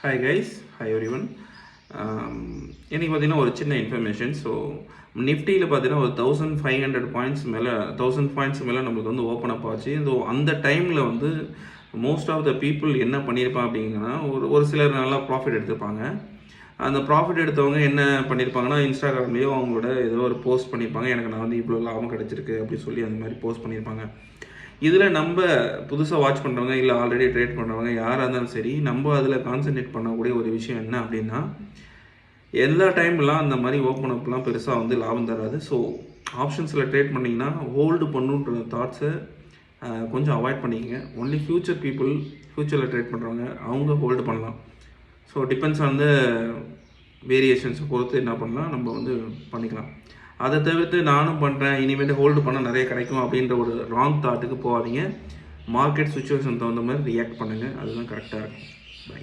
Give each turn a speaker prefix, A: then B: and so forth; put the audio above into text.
A: Hi guys, hi everyone. இன்றைக்கி பார்த்தீங்கன்னா ஒரு சின்ன இன்ஃபர்மேஷன். ஸோ நிஃப்டியில் பார்த்தீங்கன்னா ஒரு 1500 பாயிண்ட்ஸ் மேலே 1000 பாயிண்ட்ஸ் மேலே நம்மளுக்கு வந்து ஓப்பன் அப் ஆச்சு. ஸோ அந்த டைமில் வந்து மோஸ்ட் ஆஃப் த பீப்புள் என்ன பண்ணியிருப்பாங்க அப்படிங்கன்னா, ஒரு சிலர் நல்லா ப்ராஃபிட் எடுத்திருப்பாங்க. அந்த ப்ராஃபிட் எடுத்தவங்க என்ன பண்ணியிருப்பாங்கன்னா, இன்ஸ்டாகிராம்லேயோ அவங்களோட ஏதோ ஒரு போஸ்ட் பண்ணியிருப்பாங்க, எனக்கு நான் வந்து இவ்வளோ லாபம் கிடச்சிருக்கு அப்படின்னு சொல்லி அந்த மாதிரி போஸ்ட் பண்ணியிருப்பாங்க. இதில் நம்ம புதுசாக வாட்ச் பண்ணுறவங்க இல்லை ஆல்ரெடி ட்ரேட் பண்ணுறவங்க யாராக இருந்தாலும் சரி, நம்ம அதில் கான்சென்ட்ரேட் பண்ணக்கூடிய ஒரு விஷயம் என்ன அப்படின்னா, எல்லா டைம்லாம் அந்த மாதிரி ஓப்பன் அப்லாம் பெருசாக வந்து லாபம் தராது. ஸோ ஆப்ஷன்ஸில் ட்ரேட் பண்ணிங்கன்னா ஹோல்டு பண்ணுன்ற தாட்ஸை கொஞ்சம் அவாய்ட் பண்ணிக்கங்க. ஒன்லி ஃப்யூச்சர் பீப்புள், ஃப்யூச்சரில் ட்ரேட் பண்ணுறவங்க அவங்க ஹோல்டு பண்ணலாம். ஸோ டிபெண்ட்ஸ் ஆன் த வேரியேஷன்ஸை பொறுத்து என்ன பண்ணலாம், நம்ம வந்து பண்ணிக்கலாம். அதை தவிர்த்து நானும் பண்ணுறேன், இனிமேட்டு ஹோல்டு பண்ண நிறைய கிடைக்கும் அப்படின்ற ஒரு ராங் தாட்டுக்கு போகாதீங்க. மார்க்கெட் சுச்சுவேஷன் தகுந்த மாதிரி ரியாக்ட் பண்ணுங்கள், அதுதான் கரெக்டாக இருக்கும். பை.